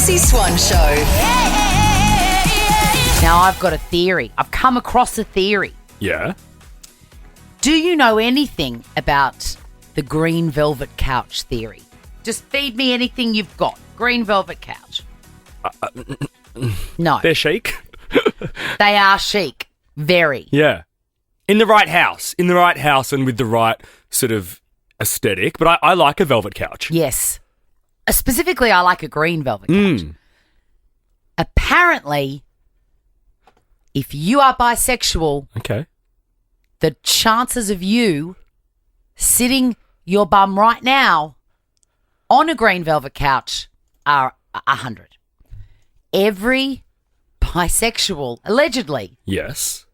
Chrissy Swan Show. Now, I've got a theory. I've come across a theory. Yeah. Do you know anything about the green velvet couch theory? Just feed me anything you've got. Green velvet couch. No. They're chic. They are chic. Very. Yeah. In the right house. In the right house and with the right sort of aesthetic. But I like a velvet couch. Yes. Specifically, I like a green velvet couch. Apparently, if you are bisexual, Okay. the chances of you sitting your bum right now on a green velvet couch are 100. Every bisexual, allegedly, Yes.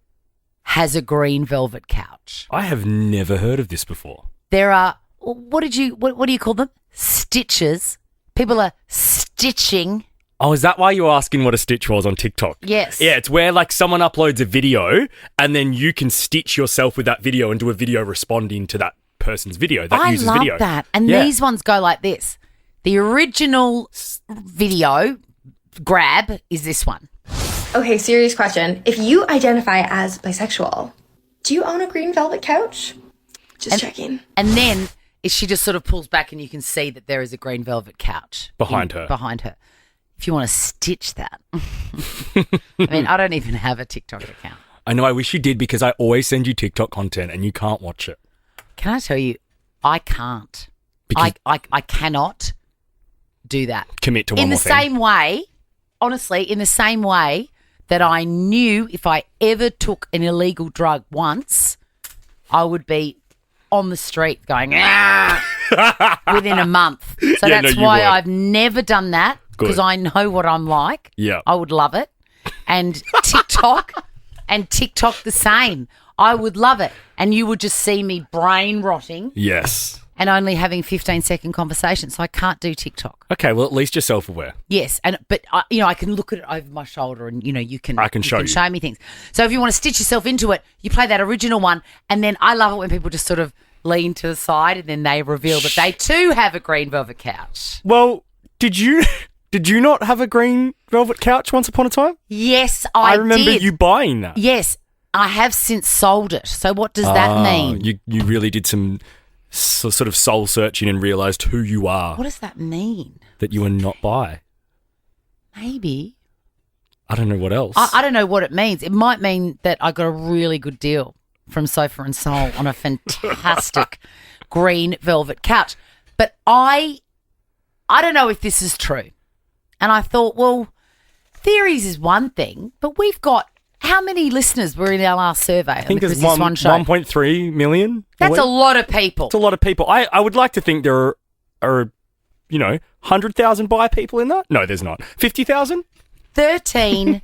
has a green velvet couch. I have never heard of this before. There are, what do you call them? Stitches. People are stitching. Oh, is that why you were asking what a stitch was on TikTok? Yes. Yeah, it's where like someone uploads a video and then you can stitch yourself with that video and do a video responding to that person's video that I uses love video. that. And Yeah. these ones go like this. The original video grab is this one. Okay, serious question. If you identify as bisexual, do you own a green velvet couch? Just checking. And then she just sort of pulls back and you can see that there is a green velvet couch Behind her. Behind her. If you want to stitch that. I mean, I don't even have a TikTok account. I know, I wish you did because I always send you TikTok content and you can't watch it. Can I tell you, I can't. Because I cannot do that. commit to one In the more thing. same way, honestly, in the same way that I knew if I ever took an illegal drug once, I would be on the street going, within a month. So Yeah, that's no, you why would. I've never done that because Good. I know what I'm like. Yeah. I would love it. And TikTok the same. I would love it. And you would just see me brain rotting Yes. and only having 15-second conversations. So I can't do TikTok. Okay, well, at least you're self-aware. Yes, but I can look at it over my shoulder, and you can. I can show you. show me things. So if you want to stitch yourself into it, you play that original one, and then I love it when people just sort of lean to the side, and then they reveal that they too have a green velvet couch. Well, did you not have a green velvet couch once upon a time? Yes, I remember did. you buying that. Yes, I have since sold it. So what does that mean? You really did some sort of soul searching and realised who you are, What does that mean? that you are not bi. Maybe. I don't know what else. I don't know what it means. It might mean that I got a really good deal from Sofa and Soul on a fantastic green velvet couch. But I don't know if this is true. And I thought, well, theories is one thing, but we've got how many listeners were in our last survey? I think on the there's Chrissy Swan Show? 1.3 million. That's a lot of people. It's a lot of people. I would like to think there are 100,000 bi people in that. No, there's not. 50,000? 13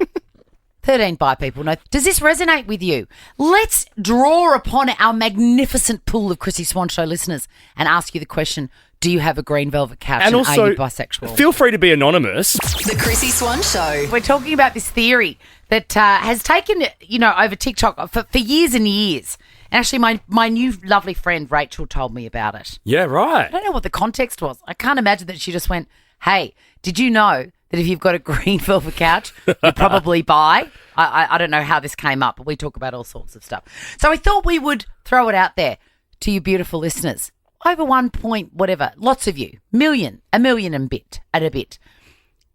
bi people. No, does this resonate with you? Let's draw upon our magnificent pool of Chrissy Swan Show listeners and ask you the question, do you have a green velvet couch and also, are you bisexual? feel free to be anonymous. The Chrissy Swan Show. We're talking about this theory that has taken, over TikTok for years and years. And actually, my new lovely friend Rachel told me about it. Yeah, right. I don't know what the context was. I can't imagine that she just went, hey, did you know that if you've got a green velvet couch, you're probably bi? I don't know how this came up, but we talk about all sorts of stuff. So we thought we would throw it out there to you beautiful listeners. Over 1 point whatever, lots of you, a million and a bit.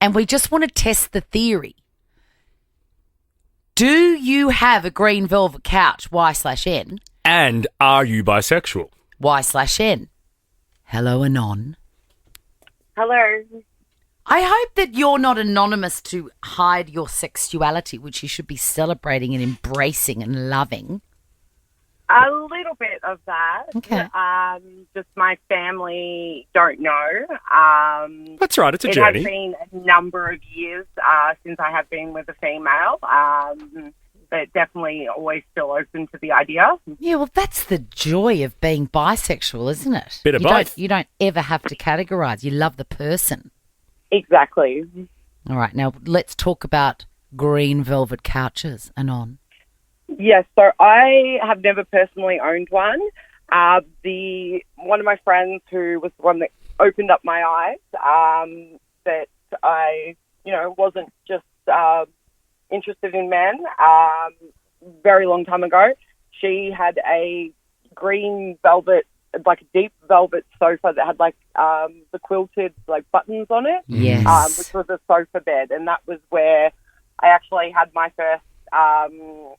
And we just want to test the theory. Do you have a green velvet couch, Y/N? And are you bisexual? Y/N. Hello, Anon. Hello. I hope that you're not anonymous to hide your sexuality, which you should be celebrating and embracing and loving. A little bit of that. Okay. Just my family don't know. That's right. It's a it journey. has been a number of years since I have been with a female, but definitely always still open to the idea. Yeah, well, that's the joy of being bisexual, isn't it? Bit of you both. You don't ever have to categorise. You love the person. Exactly. All right, now let's talk about green velvet couches, Anon. Yes, so I have never personally owned one. One of my friends who was the one that opened up my eyes, that I, wasn't just interested in men. Very long time ago, she had a green velvet, like a deep velvet sofa that had like the quilted like buttons on it. Yes. Which was a sofa bed, and that was where I actually had my first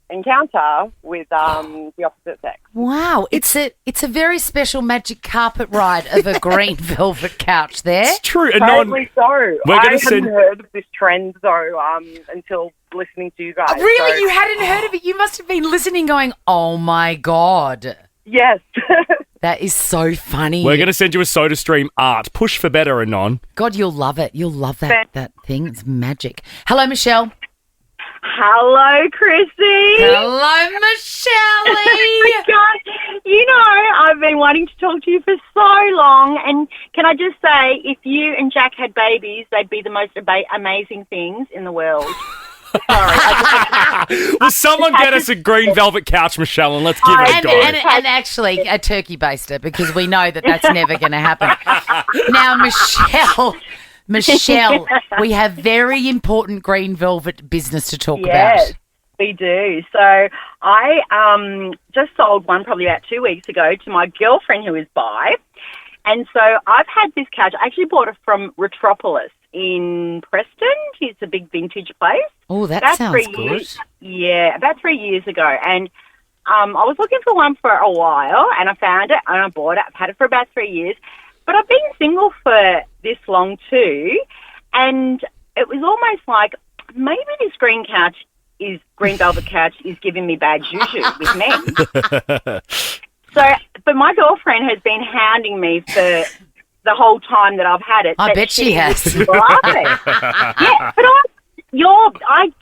encounter with the opposite sex. Wow, it's a very special magic carpet ride of a green velvet couch there. It's true. And Totally so. We're I gonna hadn't send- heard of this trend though until listening to you guys. Really? So, You hadn't heard of it? You must have been listening going, oh my God. yes. That is so funny. We're going to send you a SodaStream art. Push for better, Anon. God, you'll love it. You'll love that thing. It's magic. Hello, Michelle. Hello, Chrissy. Hello, Michelle. God, I've been wanting to talk to you for so long. And can I just say, if you and Jack had babies, they'd be the most amazing things in the world. Sorry. Will someone get us a green velvet couch, Michelle, and let's give it a And, go? and actually a turkey baster, because we know that that's never going to happen. Now, Michelle, we have very important green velvet business to talk Yes, about. we do. So I just sold one probably about 2 weeks ago to my girlfriend who is bi. And so I've had this couch. I actually bought it from Retropolis in Preston. It's a big vintage place. Oh, that About sounds 3 good. years. Yeah, about 3 years ago. And I was looking for one for a while, and I found it, and I bought it. I've had it for about 3 years. But I've been single for this long too, and it was almost like maybe this green velvet couch is giving me bad juju with men. So, but my girlfriend has been hounding me for the whole time that I've had it. I that bet she has. would love it. Yeah, but I've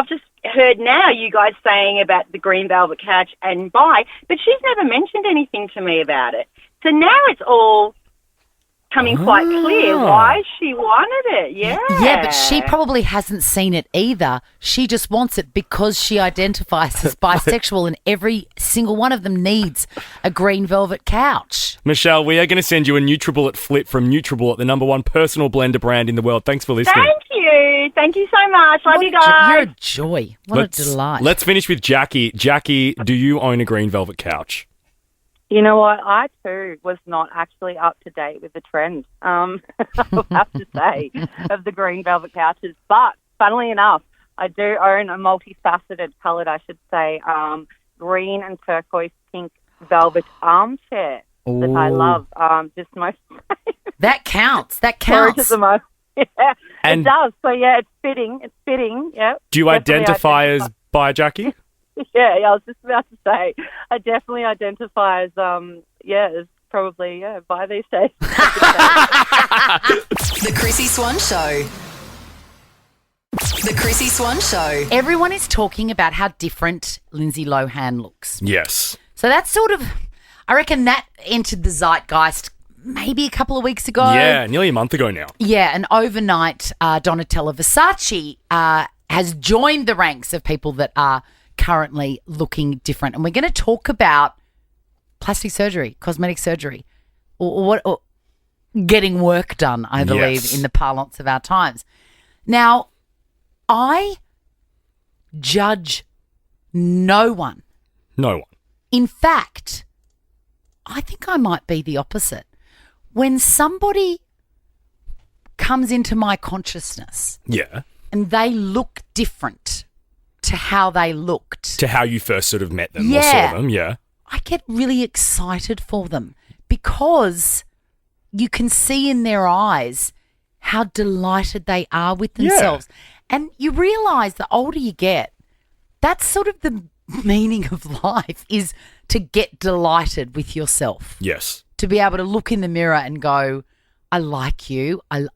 just heard now you guys saying about the green velvet couch and bi, but she's never mentioned anything to me about it. So now it's all coming quite clear why she wanted it. Yeah. Yeah, but she probably hasn't seen it either. She just wants it because she identifies as bisexual, and every single one of them needs a green velvet couch. Michelle, we are going to send you a NutriBullet Flip from NutriBullet, the #1 personal blender brand in the world. Thanks for listening. Thank you. Thank you so much. Love you guys. You're a joy. What a delight. Let's finish with Jackie. Jackie, do you own a green velvet couch? You know what? I too was not actually up to date with the trend, I'll have to say, of the green velvet couches. But funnily enough, I do own a multifaceted coloured, I should say, green and turquoise pink velvet armchair that I love. Just most That counts. That storage counts. at the moment. Yeah, And- it does. So yeah, it's fitting. It's fitting. Yeah. Do you Definitely identify as bi, Jackie? Yeah, I was just about to say, I definitely identify as, as probably, bi these days. The Chrissy Swan Show. The Chrissy Swan Show. Everyone is talking about how different Lindsay Lohan looks. Yes. So that's sort of, I reckon that entered the zeitgeist maybe a couple of weeks ago. Yeah, nearly a month ago now. Yeah, and overnight, Donatella Versace has joined the ranks of people that are currently looking different. And we're going to talk about plastic surgery, cosmetic surgery, or getting work done, I believe, Yes. in the parlance of our times. Now, I judge no one. No one. In fact, I think I might be the opposite. When somebody comes into my consciousness Yeah. and they look different to how they looked, To how you first sort of met them or Yeah. saw them, yeah. I get really excited for them because you can see in their eyes how delighted they are with themselves. And you realise the older you get, that's sort of the meaning of life, is to get delighted with yourself. Yes. To be able to look in the mirror and go, I like you. I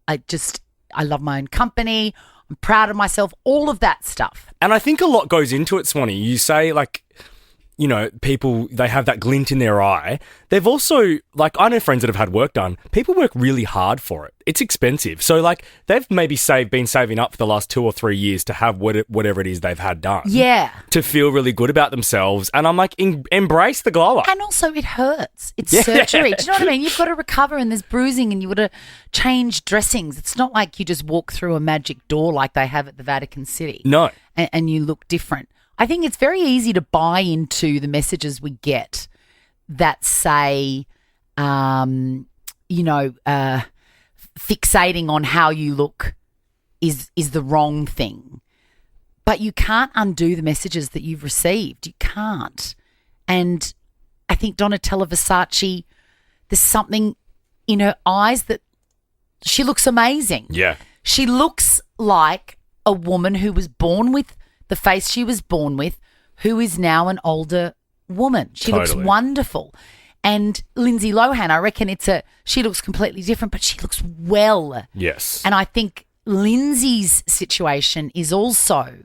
love my own company. I'm proud of myself. All of that stuff. And I think a lot goes into it, Swanee. You say, like, you know, people, they have that glint in their eye. They've also, like, I know friends that have had work done. People work really hard for it. It's expensive. So, like, they've maybe been saving up for the last 2 or 3 years to have whatever it is they've had done. Yeah. To feel really good about themselves. And I'm like, embrace the glow up. And also it hurts. It's surgery. Do you know what I mean? You've got to recover and there's bruising and you've got to change dressings. It's not like you just walk through a magic door like they have at the Vatican City. No. And you look different. I think it's very easy to buy into the messages we get that say, fixating on how you look is the wrong thing. But you can't undo the messages that you've received. You can't. And I think Donatella Versace, there's something in her eyes that she looks amazing. Yeah. She looks like a woman who was born with the face she was born with, who is now an older woman. She looks wonderful. And Lindsay Lohan, I reckon she looks completely different, but she looks well. Yes. And I think Lindsay's situation is also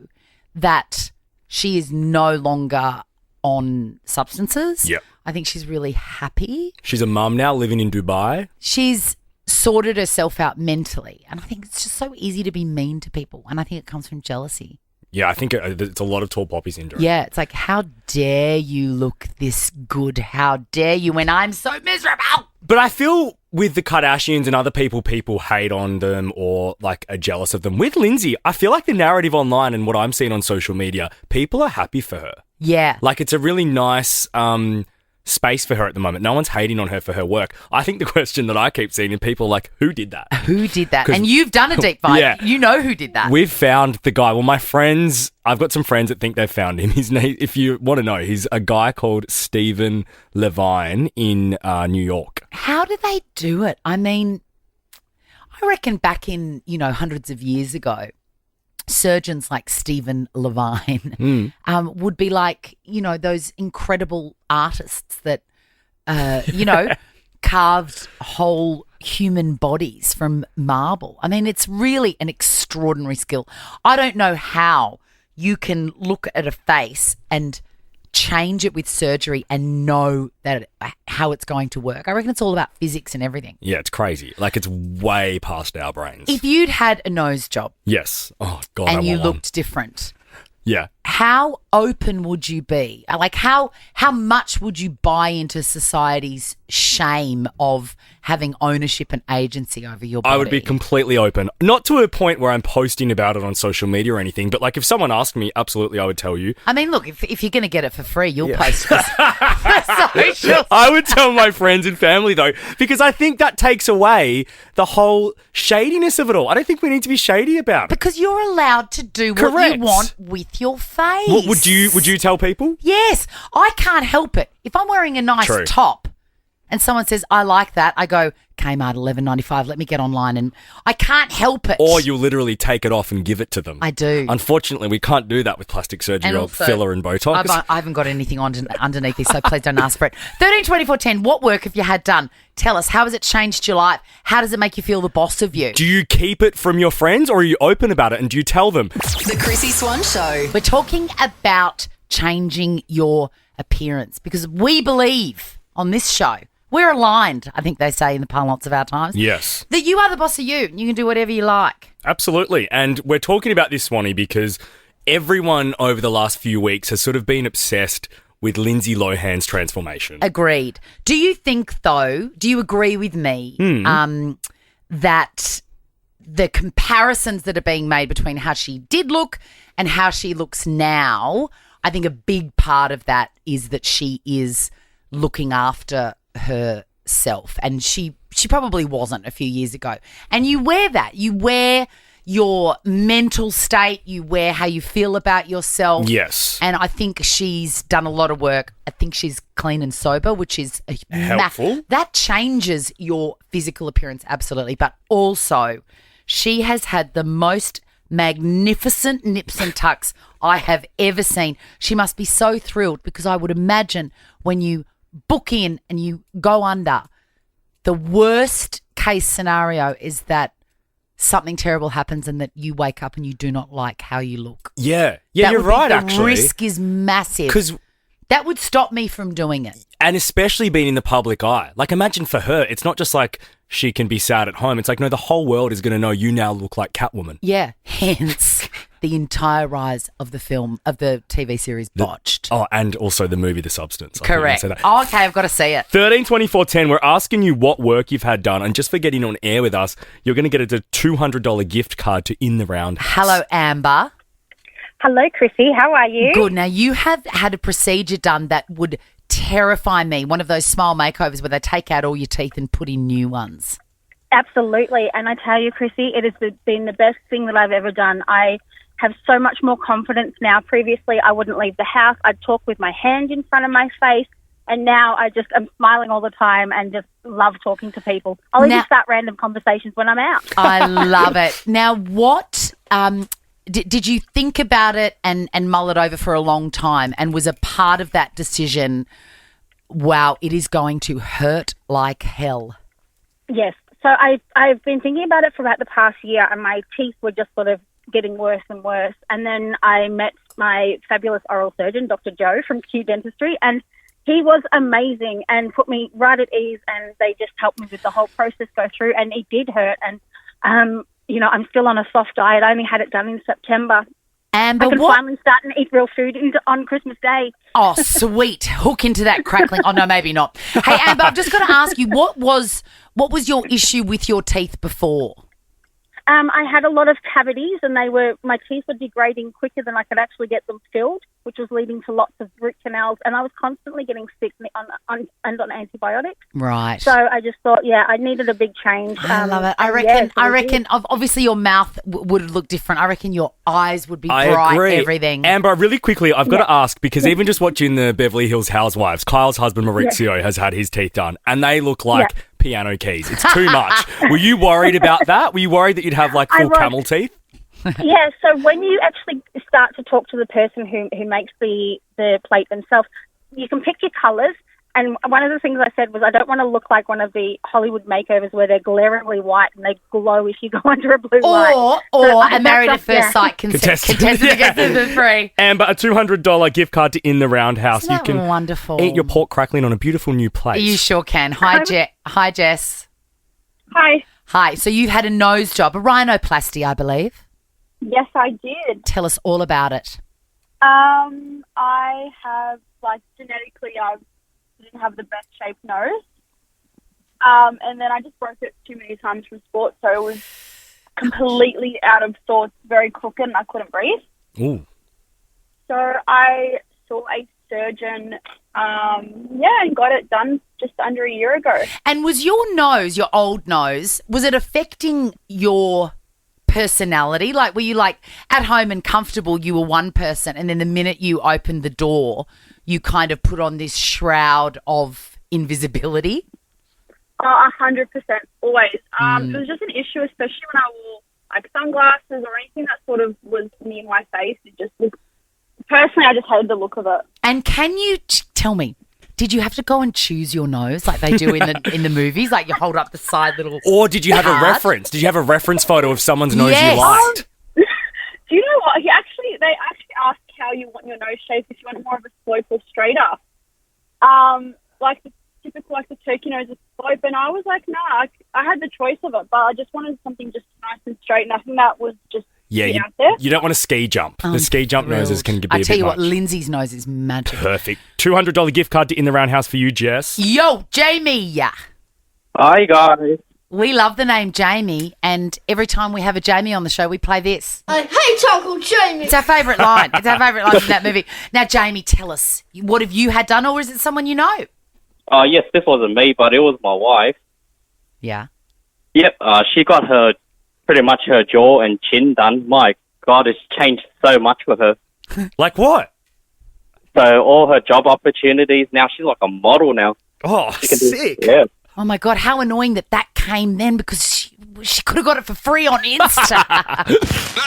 that she is no longer on substances. Yep. I think she's really happy. She's a mum now living in Dubai. She's sorted herself out mentally. And I think it's just so easy to be mean to people. And I think it comes from jealousy. Yeah, I think it's a lot of tall poppy syndrome. Yeah, it's like, how dare you look this good? How dare you when I'm so miserable? But I feel with the Kardashians and other people hate on them or like are jealous of them. With Lindsay, I feel like the narrative online and what I'm seeing on social media, people are happy for her. Yeah. Like it's a really nice space for her at the moment. No one's hating on her for her work. I think the question that I keep seeing is people like, who did that? Who did that? And you've done a deep dive. Yeah. You know who did that. We've found the guy. Well, my friends, I've got some friends that think they've found him. His name, if you want to know, he's a guy called Stephen Levine in New York. How do they do it? I mean, I reckon back in, hundreds of years ago, surgeons like Stephen Levine would be like, those incredible artists that, carved whole human bodies from marble. I mean, it's really an extraordinary skill. I don't know how you can look at a face and change it with surgery and know how it's going to work. I reckon it's all about physics and everything. Yeah, it's crazy. Like it's way past our brains. If you'd had a nose job, yes. Oh God. and you looked different, yeah. How open would you be? Like how much would you buy into society's shame of having ownership and agency over your body? I would be completely open. Not to a point where I'm posting about it on social media or anything, but like if someone asked me, absolutely I would tell you. I mean, look, if you're going to get it for free, you'll post it. Social. I would tell my friends and family though, because I think that takes away the whole shadiness of it all. I don't think we need to be shady about it. Because you're allowed to do what Correct. you want with your face. Would you tell people? Yes. I can't help it. If I'm wearing a nice True. top and someone says, I like that, I go, Kmart $11.95, let me get online, and I can't help it. Or you'll literally take it off and give it to them. I do. Unfortunately, we can't do that with plastic surgery And or also, filler and Botox. I haven't got anything underneath this, so please don't ask for it. 13 24 10, what work have you had done? Tell us, how has it changed your life? How does it make you feel the boss of you? Do you keep it from your friends or are you open about it and do you tell them? The Chrissy Swan Show. We're talking about changing your appearance because we believe on this show, we're aligned, I think they say in the parlance of our times. Yes. That you are the boss of you and you can do whatever you like. Absolutely. And we're talking about this, Swanee, because everyone over the last few weeks has sort of been obsessed with Lindsay Lohan's transformation. Agreed. Do you think, though, do you agree with me that the comparisons that are being made between how she did look and how she looks now, I think a big part of that is that she is looking after herself, and she probably wasn't a few years ago. And you wear that. You wear your mental state. You wear how you feel about yourself. Yes. And I think she's done a lot of work. I think she's clean and sober, which is helpful. That changes your physical appearance, absolutely. But also, she has had the most magnificent nips and tucks I have ever seen. She must be so thrilled because I would imagine when you book in and you go under, the worst case scenario is that something terrible happens and that you wake up and you do not like how you look. Yeah. That You're would be right, the actually. risk is massive. Because That would stop me from doing it. And especially being in the public eye. Like, imagine for her, it's not just like she can be sad at home. It's like, no, the whole world is going to know you now look like Catwoman. Yeah. Hence the entire rise of the film, of the TV series Botched. Oh, and also the movie The Substance. Correct. Oh, okay, I've got to see it. 13 24 10, we're asking you what work you've had done. And just for getting on air with us, you're going to get a $200 gift card to In the Roundhouse. Hello, Amber. Hello, Chrissy. How are you? Good. Now, you have had a procedure done that would terrify me. One of those smile makeovers where they take out all your teeth and put in new ones. Absolutely. And I tell you, Chrissy, it has been the best thing that I've ever done. I have so much more confidence now. Previously, I wouldn't leave the house. I'd talk with my hand in front of my face. And now I'm smiling all the time and just love talking to people. I'll even start random conversations when I'm out. I love it. Now, what... Did you think about it and mull it over for a long time, and was a part of that decision, wow, it is going to hurt like hell? Yes. So I've been thinking about it for about the past year, and my teeth were just sort of getting worse and worse. And then I met my fabulous oral surgeon, Dr. Joe from Q Dentistry, and he was amazing and put me right at ease, and they just helped me with the whole process go through, and it did hurt. And I'm still on a soft diet. I only had it done in September. Amber, I can finally start and eat real food on Christmas Day. Oh, sweet. Hook into that crackling. Oh, no, maybe not. Hey, Amber, I've just got to ask you, what was your issue with your teeth before? I had a lot of cavities, and my teeth were degrading quicker than I could actually get them filled, which was leading to lots of root canals, and I was constantly getting sick on antibiotics. Right. So I just thought, I needed a big change. I love it. I reckon. Obviously your mouth would look different. I reckon your eyes would be bright. I agree. Everything. Amber, really quickly, I've got to ask, because even just watching the Beverly Hills Housewives, Kyle's husband Maurizio has had his teeth done, and they look like piano keys. It's too much. Were you worried about that? Were you worried that you'd have like full camel teeth? Yeah, so when you actually start to talk to the person who makes the plate themselves, you can pick your colours. And one of the things I said was I don't want to look like one of the Hollywood makeovers where they're glaringly white and they glow if you go under a blue light. Or a Married at First Sight contestant against the three. Amber, a $200 gift card to In the Roundhouse. Isn't that you can wonderful? Eat your pork crackling on a beautiful new plate. You sure can. Hi, Jess. Hi. Hi. So you've had a nose job, a rhinoplasty, I believe. Yes, I did. Tell us all about it. I have, genetically, I didn't have the best shaped nose. And then I just broke it too many times from sport, so it was completely out of sorts, very crooked, and I couldn't breathe. Ooh. So I saw a surgeon, and got it done just under a year ago. And was your nose, your old nose, was it affecting your personality? Like, were you like at home and comfortable, you were one person, and then the minute you opened the door, you kind of put on this shroud of invisibility? 100%, always. It was just an issue, especially when I wore sunglasses or anything that sort of was near my face. It just looked, personally, I just hated the look of it. And can you tell me, did you have to go and choose your nose like they do in the movies? Like you hold up the side little... Or did you have a reference? Did you have a reference photo of someone's nose you liked? Do you know what? They actually ask how you want your nose shape, if you want more of a slope or straighter. Like the typical, the turkey nose is slope, and I was like, nah, I had the choice of it, but I just wanted something just nice and straight, and I think that was just out there. You don't want a ski jump. The ski jump noses can be a bit much. I tell you what, Lindsay's nose is magic. Perfect. $200 gift card to In the Roundhouse for you, Jess. Yo, Jamie. Hi, guys. We love the name Jamie, and every time we have a Jamie on the show, we play this. I hate Uncle Jamie. It's our favourite line. It's our favourite line from that movie. Now, Jamie, tell us, what have you had done, or is it someone you know? Yes, this wasn't me, but it was my wife. Yeah. Yep, she got pretty much her jaw and chin done. My God, it's changed so much with her. Like what? So all her job opportunities, now she's like a model now. Oh, sick. Yeah. Oh, my God, how annoying that came then, because she could have got it for free on Insta. Now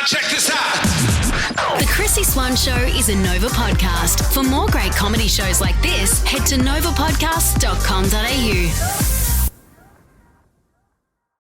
check this out. The Chrissy Swan Show is a Nova podcast. For more great comedy shows like this, head to novapodcast.com.au.